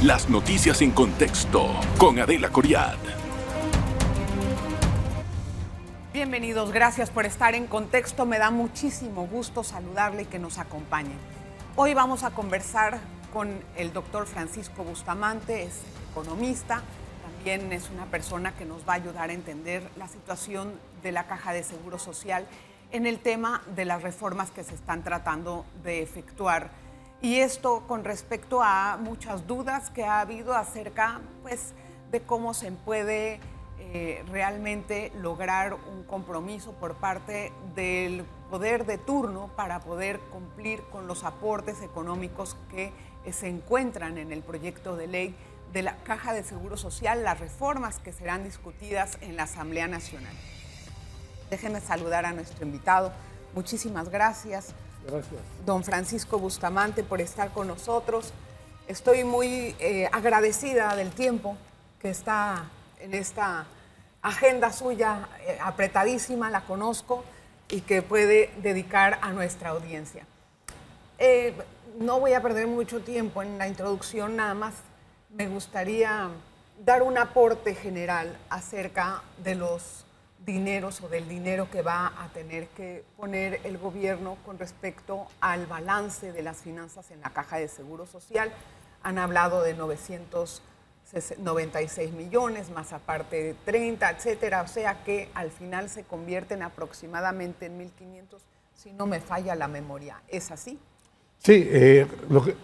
Las noticias en contexto con Adela Coriad. Bienvenidos, gracias por estar en Contexto. Me da muchísimo gusto saludarle y que nos acompañe. Hoy vamos a conversar con el doctor Francisco Bustamante, es economista, también es una persona que nos va a ayudar a entender la situación de la Caja de Seguro Social en el tema de las reformas que se están tratando de efectuar. Y esto con respecto a muchas dudas que ha habido acerca, pues, de cómo se puede realmente lograr un compromiso por parte del poder de turno para poder cumplir con los aportes económicos que se encuentran en el proyecto de ley de la Caja de Seguro Social, las reformas que serán discutidas en la Asamblea Nacional. Déjenme saludar a nuestro invitado. Muchísimas gracias. Gracias. Don Francisco Bustamante, por estar con nosotros. Estoy muy agradecida del tiempo que está en esta agenda suya apretadísima, la conozco, y que puede dedicar a nuestra audiencia. No voy a perder mucho tiempo en la introducción, nada más me gustaría dar un aporte general acerca de los dineros o del dinero que va a tener que poner el gobierno con respecto al balance de las finanzas en la Caja de Seguro Social. Han hablado de 996 millones, más aparte de 30, etcétera, o sea que al final se convierten aproximadamente en 1.500, si no me falla la memoria. ¿Es así? Sí,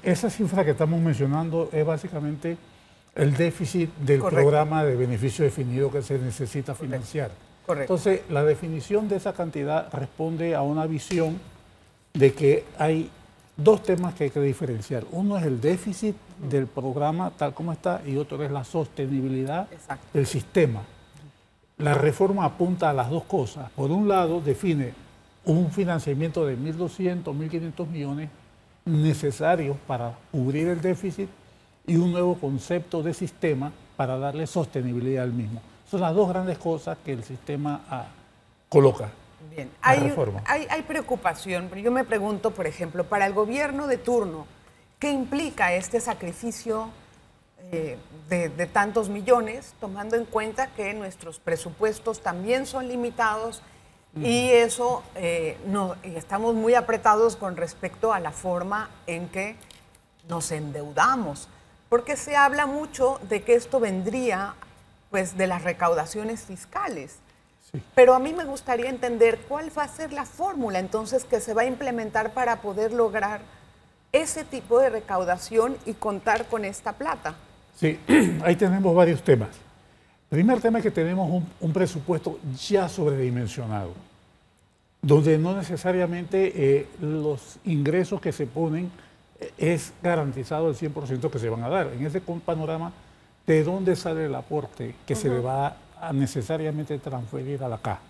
esa cifra que estamos mencionando es básicamente el déficit del programa de beneficio definido que se necesita financiar. Correcto. Entonces, la definición de esa cantidad responde a una visión de que hay dos temas que hay que diferenciar. Uno es el déficit del programa tal como está y otro es la sostenibilidad del sistema. La reforma apunta a las dos cosas. Por un lado, define un financiamiento de 1.200, 1.500 millones necesarios para cubrir el déficit y un nuevo concepto de sistema para darle sostenibilidad al mismo. Son las dos grandes cosas que el sistema coloca. Bien, hay preocupación, pero yo me pregunto, por ejemplo, para el gobierno de turno, ¿qué implica este sacrificio de tantos millones, tomando en cuenta que nuestros presupuestos también son limitados y eso estamos muy apretados con respecto a la forma en que nos endeudamos? Porque se habla mucho de que esto vendría pues de las recaudaciones fiscales. Sí. Pero a mí me gustaría entender cuál va a ser la fórmula entonces que se va a implementar para poder lograr ese tipo de recaudación y contar con esta plata. Sí, ahí tenemos varios temas. El primer tema es que tenemos un presupuesto ya sobredimensionado, donde no necesariamente los ingresos que se ponen es garantizado el 100% que se van a dar. En ese panorama, ¿de dónde sale el aporte que se le va a necesariamente transferir a la caja?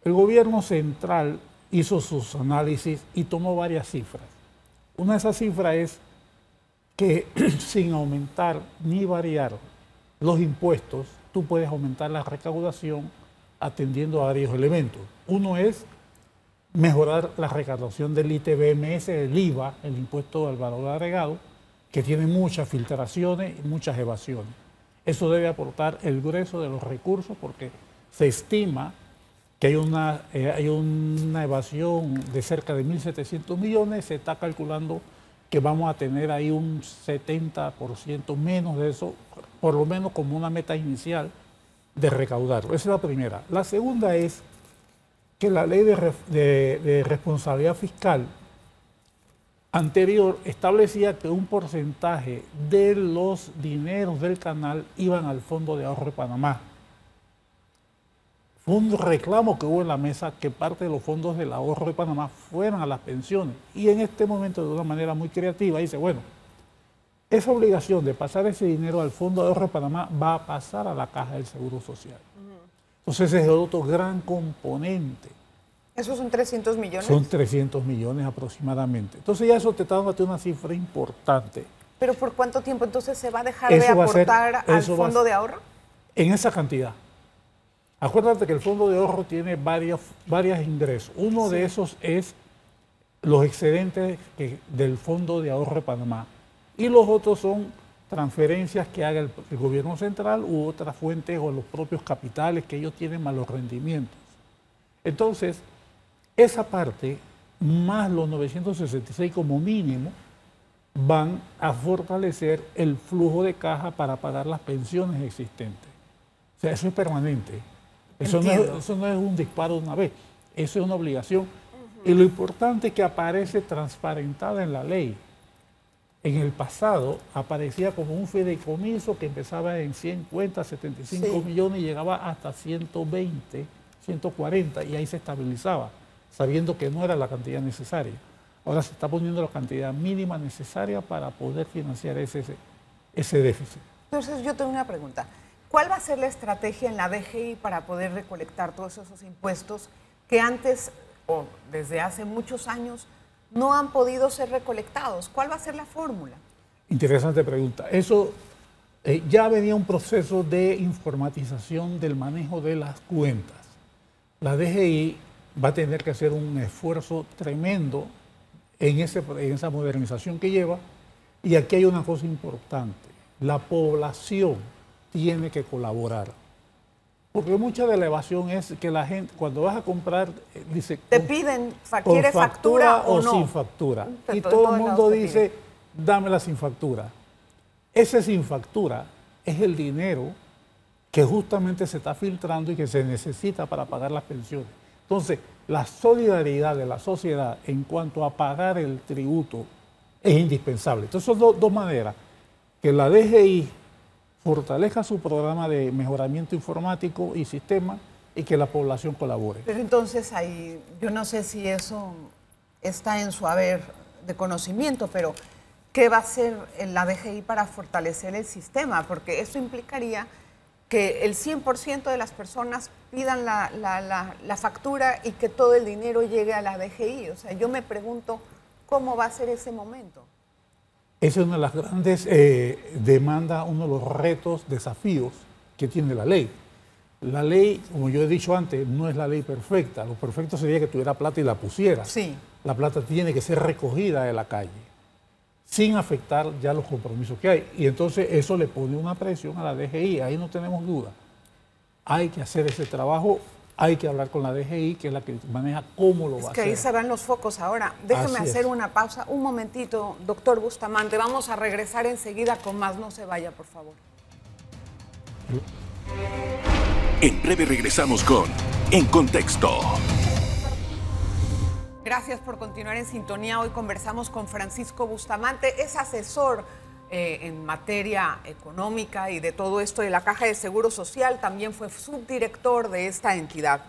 El gobierno central hizo sus análisis y tomó varias cifras. Una de esas cifras es que sin aumentar ni variar los impuestos, tú puedes aumentar la recaudación atendiendo a varios elementos. Uno es mejorar la recaudación del ITBMS, el IVA, el impuesto al valor agregado, que tiene muchas filtraciones y muchas evasiones. Eso debe aportar el grueso de los recursos porque se estima que hay una evasión de cerca de 1.700 millones, se está calculando que vamos a tener ahí un 70% menos de eso, por lo menos como una meta inicial de recaudar. Esa es la primera. La segunda es que la ley de responsabilidad fiscal anterior establecía que un porcentaje de los dineros del canal iban al Fondo de Ahorro de Panamá. Fue un reclamo que hubo en la mesa que parte de los fondos del ahorro de Panamá fueran a las pensiones. Y en este momento, de una manera muy creativa, dice, bueno, esa obligación de pasar ese dinero al Fondo de Ahorro de Panamá va a pasar a la Caja del Seguro Social. Entonces ese es otro gran componente. ¿Esos son 300 millones? Son 300 millones aproximadamente. Entonces ya eso te está dando una cifra importante. ¿Pero por cuánto tiempo entonces se va a dejar de aportar al Fondo de Ahorro? En esa cantidad. Acuérdate que el Fondo de Ahorro tiene varios ingresos. Uno de esos es los excedentes del Fondo de Ahorro de Panamá. Y los otros son transferencias que haga el gobierno central u otras fuentes o los propios capitales que ellos tienen más los rendimientos. Entonces, esa parte, más los 966 como mínimo, van a fortalecer el flujo de caja para pagar las pensiones existentes. O sea, eso es permanente. Eso no es un disparo de una vez, eso es una obligación. Y lo importante es que aparece transparentada en la ley. En el pasado aparecía como un fideicomiso que empezaba en 150, 75 millones y llegaba hasta 120, 140 y ahí se estabilizaba, sabiendo que no era la cantidad necesaria. Ahora se está poniendo la cantidad mínima necesaria para poder financiar ese déficit. Entonces yo tengo una pregunta. ¿Cuál va a ser la estrategia en la DGI para poder recolectar todos esos impuestos que antes o desde hace muchos años no han podido ser recolectados? ¿Cuál va a ser la fórmula? Interesante pregunta. Eso ya venía un proceso de informatización del manejo de las cuentas. La DGI va a tener que hacer un esfuerzo tremendo en esa modernización que lleva. Y aquí hay una cosa importante. La población tiene que colaborar. Porque mucha de la evasión es que la gente, cuando vas a comprar, dice... Te piden, ¿quiere factura o no? Sin factura. Y todo el mundo dice, dámela sin factura. Ese sin factura es el dinero que justamente se está filtrando y que se necesita para pagar las pensiones. Entonces, la solidaridad de la sociedad en cuanto a pagar el tributo es indispensable. Entonces, son dos maneras. Que la DGI fortalezca su programa de mejoramiento informático y sistema y que la población colabore. Pero entonces ahí, yo no sé si eso está en su haber de conocimiento, pero ¿qué va a hacer la DGI para fortalecer el sistema? Porque eso implicaría que el 100% de las personas pidan la factura y que todo el dinero llegue a la DGI. O sea, yo me pregunto cómo va a ser ese momento. Esa es una de las grandes demandas, uno de los retos, desafíos que tiene la ley. La ley, como yo he dicho antes, no es la ley perfecta. Lo perfecto sería que tuviera plata y la pusiera. Sí. La plata tiene que ser recogida de la calle, sin afectar ya los compromisos que hay. Y entonces eso le pone una presión a la DGI, ahí no tenemos duda. Hay que hacer ese trabajo, hay que hablar con la DGI, que es la que maneja cómo lo va a hacer. Es que ahí se van los focos ahora. Déjeme hacer una pausa, un momentito, doctor Bustamante. Vamos a regresar enseguida con más. No se vaya, por favor. En breve regresamos con En Contexto. Gracias por continuar en sintonía. Hoy conversamos con Francisco Bustamante, es asesor en materia económica y de todo esto de la Caja de Seguro Social. También fue subdirector de esta entidad.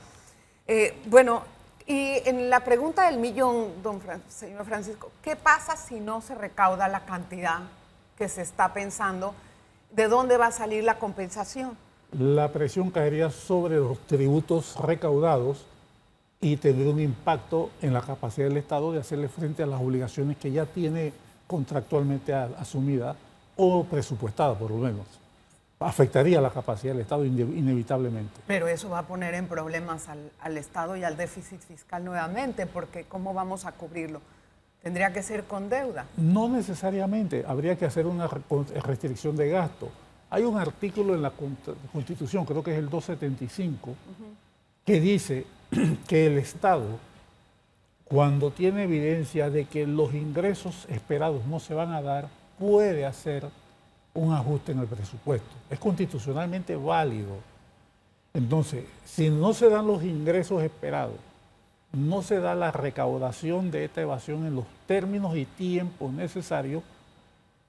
Bueno, y en la pregunta del millón, señor Francisco, ¿qué pasa si no se recauda la cantidad que se está pensando? ¿De dónde va a salir la compensación? La presión caería sobre los tributos recaudados y tendría un impacto en la capacidad del Estado de hacerle frente a las obligaciones que ya tiene contractualmente asumida o presupuestada, por lo menos. Afectaría la capacidad del Estado inevitablemente. Pero eso va a poner en problemas al Estado y al déficit fiscal nuevamente, porque ¿cómo vamos a cubrirlo? ¿Tendría que ser con deuda? No necesariamente, habría que hacer una restricción de gasto. Hay un artículo en la Constitución, creo que es el 275, que dice que el Estado, cuando tiene evidencia de que los ingresos esperados no se van a dar, puede hacer un ajuste en el presupuesto. Es constitucionalmente válido. Entonces, si no se dan los ingresos esperados, no se da la recaudación de esta evasión en los términos y tiempos necesarios,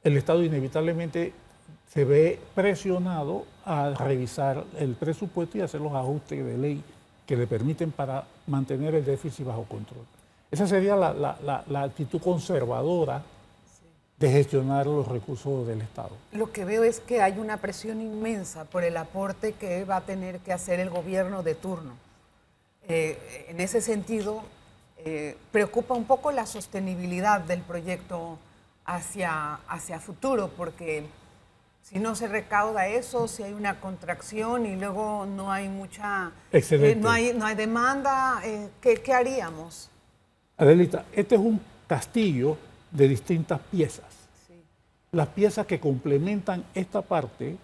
el Estado inevitablemente se ve presionado a revisar el presupuesto y hacer los ajustes de ley que le permiten para mantener el déficit bajo control. Esa sería la actitud conservadora de gestionar los recursos del Estado. Lo que veo es que hay una presión inmensa por el aporte que va a tener que hacer el gobierno de turno. En ese sentido, preocupa un poco la sostenibilidad del proyecto hacia futuro, porque si no se recauda eso, si hay una contracción y luego no hay mucha, no hay demanda, ¿qué haríamos? Adelita, este es un castillo de distintas piezas. Sí. Las piezas que complementan esta parte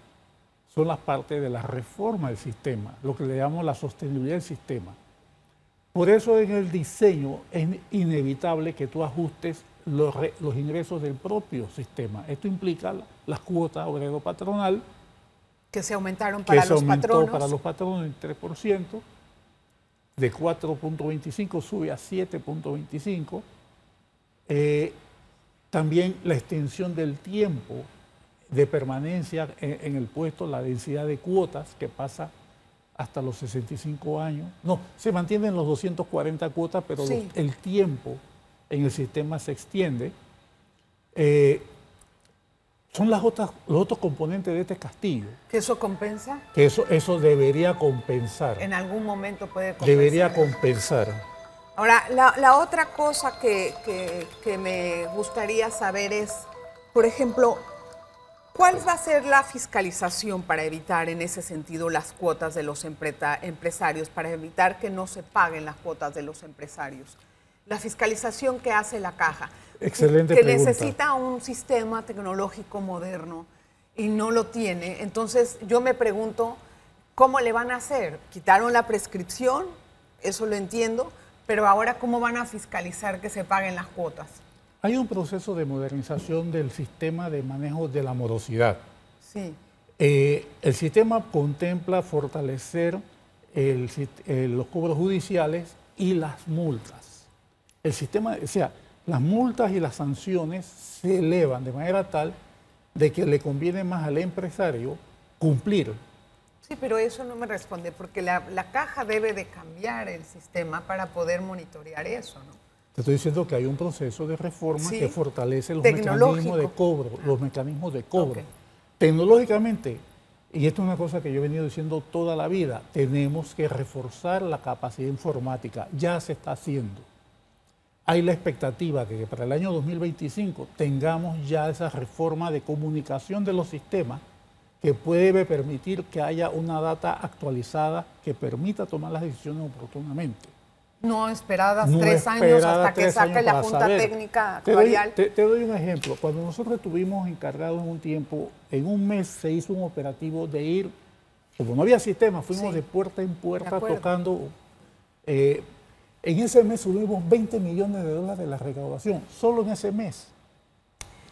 son las partes de la reforma del sistema, lo que le llamamos la sostenibilidad del sistema. Por eso en el diseño es inevitable que tú ajustes los ingresos del propio sistema. Esto implica las cuotas obrero-patronal, que se aumentaron para los patronos. Para los patronos en 3%, de 4.25 sube a 7.25. También la extensión del tiempo de permanencia en el puesto, la densidad de cuotas que pasa hasta los 65 años. No, se mantienen los 240 cuotas, pero sí, el tiempo en el sistema se extiende. Son los otros componentes de este castillo. ¿Que eso compensa? Que eso debería compensar. En algún momento puede compensar. Debería compensar. Ahora, la otra cosa que me gustaría saber es, por ejemplo, ¿cuál va a ser la fiscalización para evitar en ese sentido las cuotas de los empresarios, para evitar que no se paguen las cuotas de los empresarios? La fiscalización que hace la Caja. Excelente que pregunta. Necesita un sistema tecnológico moderno y no lo tiene. Entonces yo me pregunto, ¿cómo le van a hacer? ¿Quitaron la prescripción? Eso lo entiendo, pero ahora ¿cómo van a fiscalizar que se paguen las cuotas? Hay un proceso de modernización del sistema de manejo de la morosidad. Sí. El sistema contempla fortalecer los cobros judiciales y las multas. El sistema, o sea, las multas y las sanciones se elevan de manera tal de que le conviene más al empresario cumplir. Sí, pero eso no me responde, porque la Caja debe de cambiar el sistema para poder monitorear eso, ¿no? Te estoy diciendo que hay un proceso de reforma sí, que fortalece los mecanismos de cobro, Okay. Tecnológicamente, y esto es una cosa que yo he venido diciendo toda la vida, tenemos que reforzar la capacidad informática. Ya se está haciendo. Hay la expectativa de que para el año 2025 tengamos ya esa reforma de comunicación de los sistemas que puede permitir que haya una data actualizada que permita tomar las decisiones oportunamente. No esperadas 3 años hasta que saque la Junta Técnica Actuarial. Te doy un ejemplo. Cuando nosotros estuvimos encargados en un tiempo, en un mes se hizo un operativo de ir, como no había sistema, fuimos sí, de puerta en puerta tocando. En ese mes subimos $20 millones de la recaudación, solo en ese mes.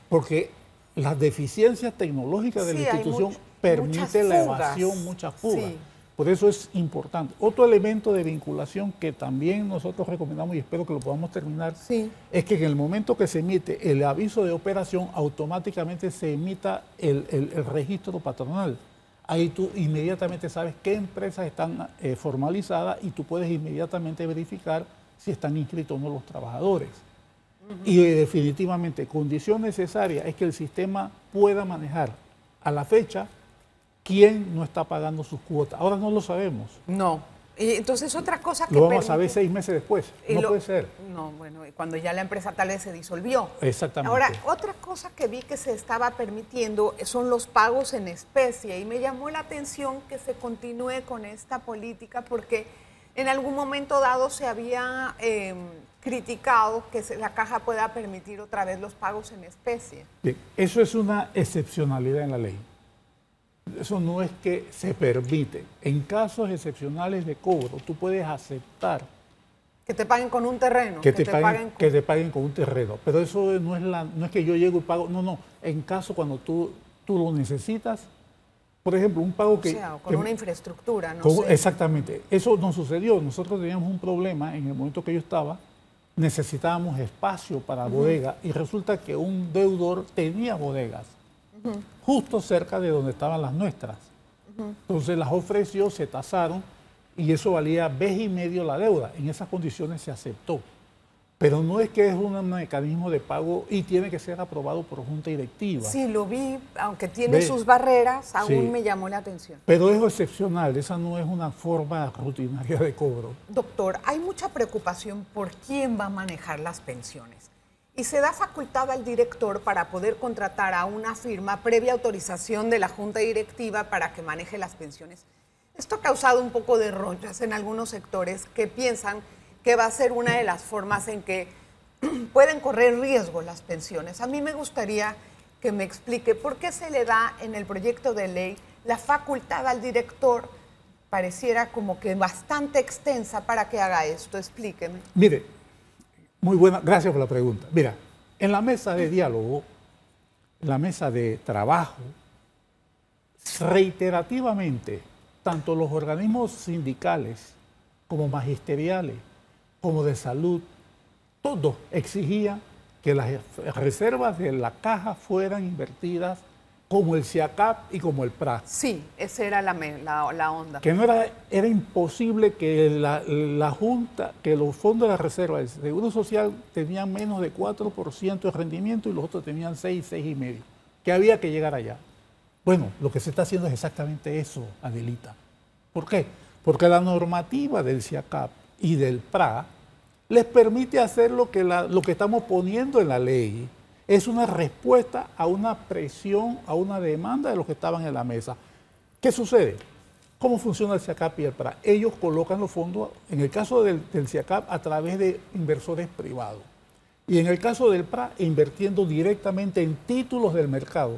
Porque las deficiencias tecnológicas de la institución permiten la evasión, muchas fugas. Sí. Por eso es importante. Otro elemento de vinculación que también nosotros recomendamos y espero que lo podamos terminar, sí, es que en el momento que se emite el aviso de operación, automáticamente se emita el registro patronal. Ahí tú inmediatamente sabes qué empresas están formalizadas y tú puedes inmediatamente verificar si están inscritos o no los trabajadores. Y definitivamente, condición necesaria es que el sistema pueda manejar a la fecha quién no está pagando sus cuotas. Ahora no lo sabemos. No. Y entonces otra cosa que lo vamos a saber 6 meses después. No puede ser. No, bueno, cuando ya la empresa tal vez se disolvió. Exactamente. Ahora, otra cosa que vi que se estaba permitiendo son los pagos en especie y me llamó la atención que se continúe con esta política porque en algún momento dado se había criticado que la Caja pueda permitir otra vez los pagos en especie. Bien, eso es una excepcionalidad en la ley. Eso no es que se permite. En casos excepcionales de cobro, tú puedes aceptar que te paguen con un terreno. Que te paguen con un terreno. Pero eso no es que yo llego y pago. No. En caso cuando tú lo necesitas, por ejemplo, un pago que... O sea, con una infraestructura, no sé. Exactamente. Eso nos sucedió. Nosotros teníamos un problema en el momento que yo estaba. Necesitábamos espacio para bodega y resulta que un deudor tenía bodegas justo cerca de donde estaban las nuestras. Entonces las ofreció, se tasaron y eso valía vez y medio la deuda. En esas condiciones se aceptó. Pero no es que es un mecanismo de pago y tiene que ser aprobado por junta directiva. Sí, lo vi, aunque tiene sus barreras, aún me llamó la atención. Pero es excepcional, esa no es una forma rutinaria de cobro. Doctor, hay mucha preocupación por quién va a manejar las pensiones. Y se da facultad al director para poder contratar a una firma previa autorización de la junta directiva para que maneje las pensiones. Esto ha causado un poco de roñas en algunos sectores que piensan que va a ser una de las formas en que pueden correr riesgo las pensiones. A mí me gustaría que me explique por qué se le da en el proyecto de ley la facultad al director, pareciera como que bastante extensa para que haga esto. Explíqueme. Mire, muy buena, gracias por la pregunta. Mira, en la mesa de diálogo, en la mesa de trabajo, reiterativamente, tanto los organismos sindicales como magisteriales, como de salud, todos exigían que las reservas de la caja fueran invertidas como el SIACAP y como el PRA. Sí, esa era la onda. Que no era imposible que la Junta, que los fondos de la reserva del Seguro Social tenían menos de 4% de rendimiento y los otros tenían 6, 6,5%, que había que llegar allá. Bueno, lo que se está haciendo es exactamente eso, Adelita. ¿Por qué? Porque la normativa del SIACAP y del PRA les permite hacer lo que estamos poniendo en la ley. Es una respuesta a una presión, a una demanda de los que estaban en la mesa. ¿Qué sucede? ¿Cómo funciona el SIACAP y el PRA? Ellos colocan los fondos, en el caso del SIACAP, a través de inversores privados. Y en el caso del PRA, invirtiendo directamente en títulos del mercado.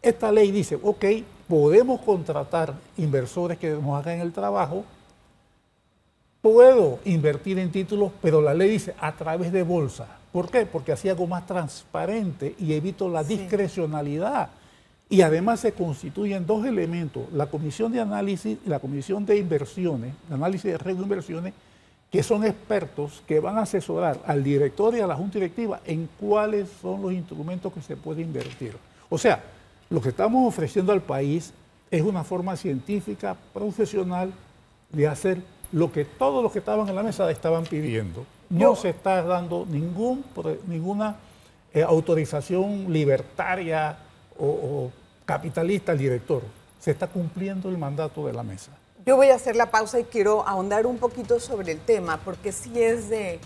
Esta ley dice, ok, podemos contratar inversores que nos hagan el trabajo, puedo invertir en títulos, pero la ley dice a través de bolsa. ¿Por qué? Porque así hago más transparente y evito la discrecionalidad. Y además se constituyen dos elementos, la comisión de análisis y la comisión de inversiones, de análisis de riesgo de inversiones, que son expertos que van a asesorar al director y a la junta directiva en cuáles son los instrumentos que se puede invertir. O sea, lo que estamos ofreciendo al país es una forma científica, profesional, de hacer lo que todos los que estaban en la mesa estaban pidiendo. No se está dando ninguna autorización libertaria o capitalista al director. Se está cumpliendo el mandato de la mesa. Yo voy a hacer la pausa y quiero ahondar un poquito sobre el tema, porque sí es de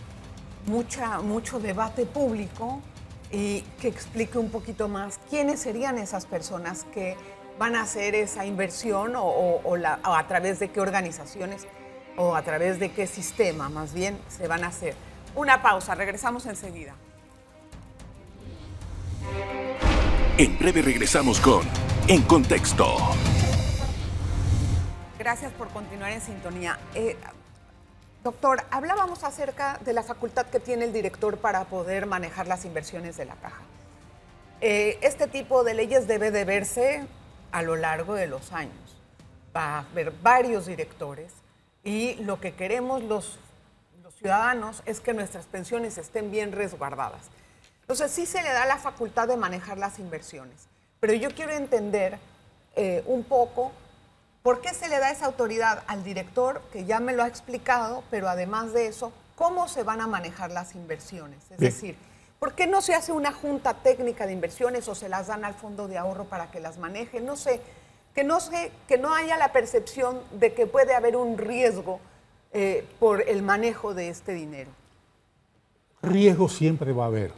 mucho debate público y que explique un poquito más quiénes serían esas personas que van a hacer esa inversión o a través de qué organizaciones o a través de qué sistema más bien se van a hacer. Una pausa, regresamos enseguida. En breve regresamos con En Contexto. Gracias por continuar en sintonía. Doctor, hablábamos acerca de la facultad que tiene el director para poder manejar las inversiones de la caja. Este tipo de leyes debe de verse a lo largo de los años. Va a haber varios directores y lo que queremos los ciudadanos es que nuestras pensiones estén bien resguardadas. Entonces sí se le da la facultad de manejar las inversiones, pero yo quiero entender un poco por qué se le da esa autoridad al director, que ya me lo ha explicado, pero además de eso, ¿cómo se van a manejar las inversiones? Es decir, ¿por qué no se hace una junta técnica de inversiones o se las dan al fondo de ahorro para que las maneje? No sé, que no haya la percepción de que puede haber un riesgo por el manejo de este dinero. Riesgo siempre va a haber,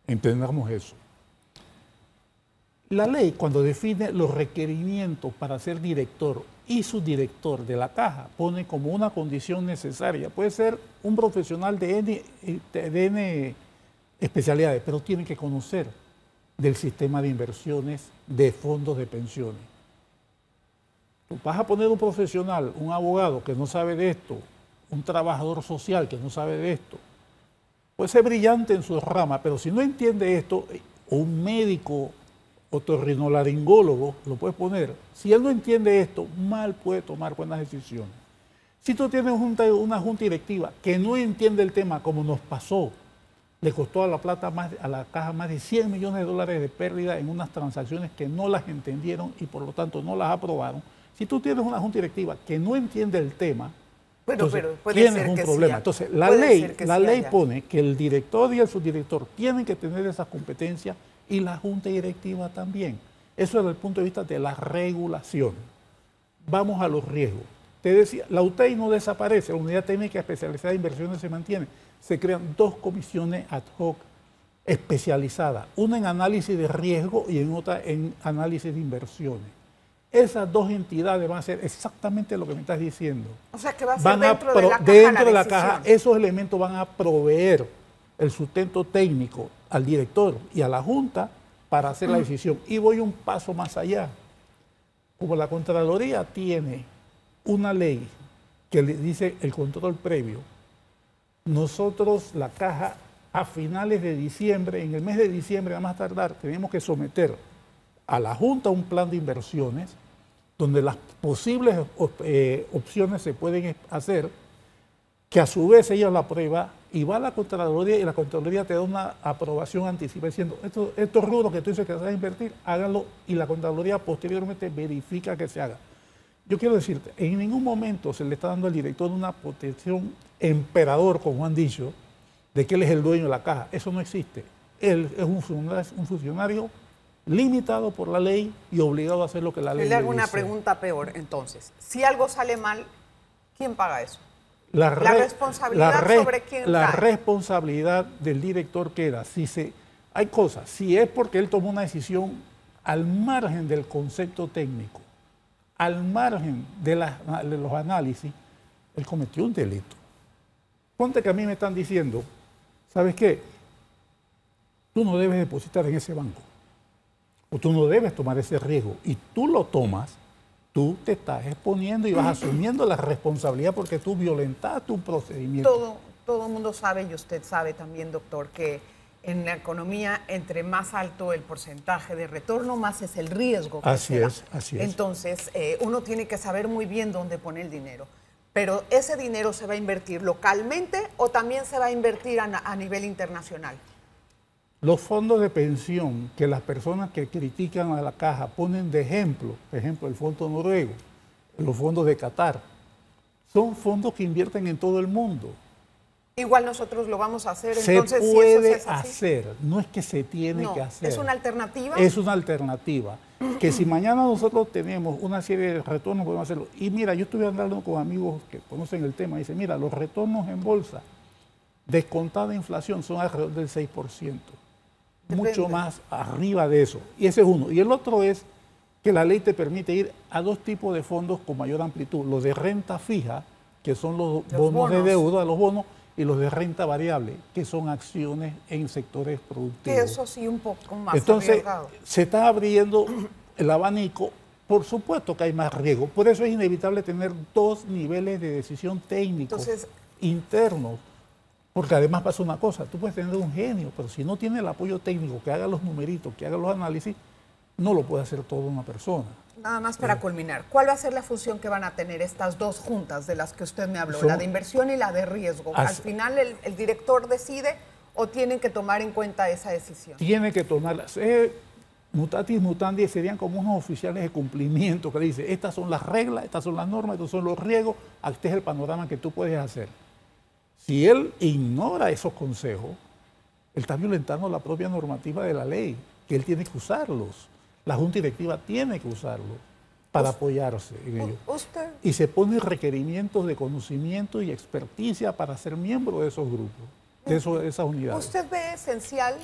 entendamos eso. La ley, cuando define los requerimientos para ser director y subdirector de la caja, pone como una condición necesaria. Puede ser un profesional de N especialidades, pero tiene que conocer del sistema de inversiones de fondos de pensiones. Tú vas a poner un profesional, un abogado que no sabe de esto, un trabajador social que no sabe de esto. Puede ser brillante en su rama, pero si no entiende esto, un médico otorrinolaringólogo lo puedes poner. Si él no entiende esto, mal puede tomar buenas decisiones. Si tú tienes una junta directiva que no entiende el tema, como nos pasó, le costó a la caja más de 100 millones de dólares de pérdida en unas transacciones que no las entendieron y por lo tanto no las aprobaron. Si tú tienes una junta directiva que no entiende el tema, entonces, tienes un problema. Entonces, la ley pone que el director y el subdirector tienen que tener esas competencias y la junta directiva también. Eso desde el punto de vista de la regulación. Vamos a los riesgos. Te decía, la UTEI no desaparece, la Unidad Técnica Especializada de Inversiones se mantiene. Se crean dos comisiones ad hoc especializadas, una en análisis de riesgo y en otra en análisis de inversiones. Esas dos entidades van a hacer exactamente lo que me estás diciendo. O sea, que va a ser dentro de la caja. Esos elementos van a proveer el sustento técnico al director y a la junta para hacer la decisión. Y voy un paso más allá. Como la Contraloría tiene una ley que le dice el control previo, nosotros, la Caja, a finales de diciembre, en el mes de diciembre a más tardar, tenemos que someter a la Junta un plan de inversiones donde las posibles opciones se pueden hacer, que a su vez ellos la aprueban y va a la Contraloría y la Contraloría te da una aprobación anticipada diciendo estos rubros que tú dices que vas a invertir, háganlo, y la Contraloría posteriormente verifica que se haga. Yo quiero decirte, en ningún momento se le está dando al director una protección emperador, como han dicho, de que él es el dueño de la Caja. Eso no existe. Él es un funcionario limitado por la ley y obligado a hacer lo que la ley le dice. Le hago una pregunta peor, entonces. Si algo sale mal, ¿quién paga eso? La responsabilidad sobre quién cae. La responsabilidad del director queda. Hay cosas, si es porque él tomó una decisión al margen del concepto técnico, al margen de los análisis, él cometió un delito. Ponte que a mí me están diciendo, ¿sabes qué? Tú no debes depositar en ese banco. O tú no debes tomar ese riesgo. Y tú lo tomas, tú te estás exponiendo y vas asumiendo la responsabilidad porque tú violentaste un procedimiento. Todo el mundo sabe, y usted sabe también, doctor, que en la economía, entre más alto el porcentaje de retorno, más es el riesgo que se da. Así es. Entonces, uno tiene que saber muy bien dónde pone el dinero. Pero ¿ese dinero se va a invertir localmente o también se va a invertir a nivel internacional? Los fondos de pensión que las personas que critican a la Caja ponen de ejemplo, por ejemplo, el fondo noruego, los fondos de Qatar, son fondos que invierten en todo el mundo. Igual nosotros lo vamos a hacer, se entonces puede si eso es así, hacer, no es que se tiene que hacer. ¿Es una alternativa? Es una alternativa. Que si mañana nosotros tenemos una serie de retornos, podemos hacerlo. Y mira, yo estuve hablando con amigos que conocen el tema, y dicen, mira, los retornos en bolsa, descontada inflación, son alrededor del 6%. Mucho más arriba de eso. Y ese es uno. Y el otro es que la ley te permite ir a dos tipos de fondos con mayor amplitud. Los de renta fija, que son los bonos de deuda, los bonos, y los de renta variable, que son acciones en sectores productivos. Que eso sí un poco más Entonces, arriesgado. se está abriendo el abanico. Por supuesto que hay más riesgo. Por eso es inevitable tener dos niveles de decisión técnicos internos. Porque además pasa una cosa, tú puedes tener un genio, pero si no tiene el apoyo técnico, que haga los numeritos, que haga los análisis, no lo puede hacer toda una persona. Nada más para culminar, ¿cuál va a ser la función que van a tener estas dos juntas de las que usted me habló, la de inversión y la de riesgo? ¿Al final el director decide o tienen que tomar en cuenta esa decisión? Tiene que tomarlas. Mutatis mutandis serían como unos oficiales de cumplimiento que le dicen, estas son las reglas, estas son las normas, estos son los riesgos, este es el panorama que tú puedes hacer. Si él ignora esos consejos, él está violentando la propia normativa de la ley, que él tiene que usarlos. La Junta Directiva tiene que usarlos para apoyarse en ello. Y se ponen requerimientos de conocimiento y experticia para ser miembro de esos grupos, de esas unidades. ¿Usted ve esencial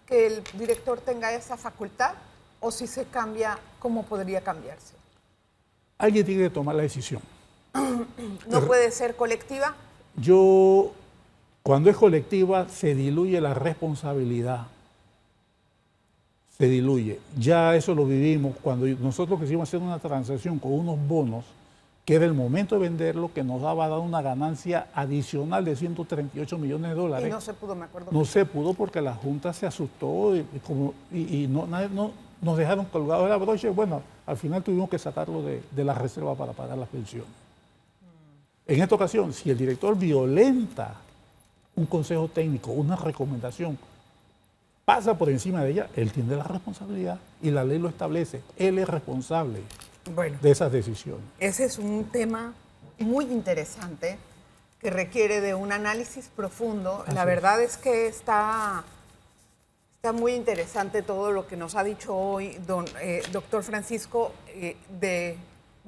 que el director tenga esa facultad o si se cambia, cómo podría cambiarse? Alguien tiene que tomar la decisión. ¿No puede ser colectiva? Cuando es colectiva, se diluye la responsabilidad. Se diluye. Ya eso lo vivimos cuando nosotros quisimos hacer una transacción con unos bonos, que era el momento de venderlo, que nos daba a dar una ganancia adicional de 138 millones de dólares. Y no se pudo, me acuerdo. No se pudo porque la Junta se asustó y no nos dejaron colgados de la brocha. Bueno, al final tuvimos que sacarlo de la reserva para pagar las pensiones. En esta ocasión, si el director violenta un consejo técnico, una recomendación, pasa por encima de ella, él tiene la responsabilidad y la ley lo establece. Él es responsable de esas decisiones. Ese es un tema muy interesante que requiere de un análisis profundo. La verdad es que está muy interesante todo lo que nos ha dicho hoy doctor Francisco. De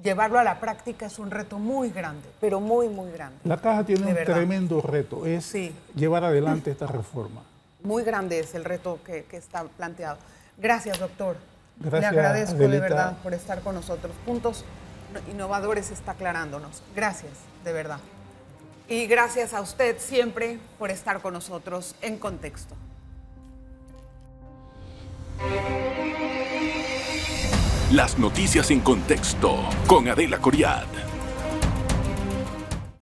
llevarlo a la práctica es un reto muy grande, pero muy, muy grande. La Caja tiene un tremendo reto, es llevar adelante esta reforma. Muy grande es el reto que está planteado. Gracias, doctor. Gracias, le agradezco Adelita, de verdad por estar con nosotros. Puntos innovadores está aclarándonos. Gracias, de verdad. Y gracias a usted siempre por estar con nosotros en Contexto. Las noticias en contexto con Adela Coriad.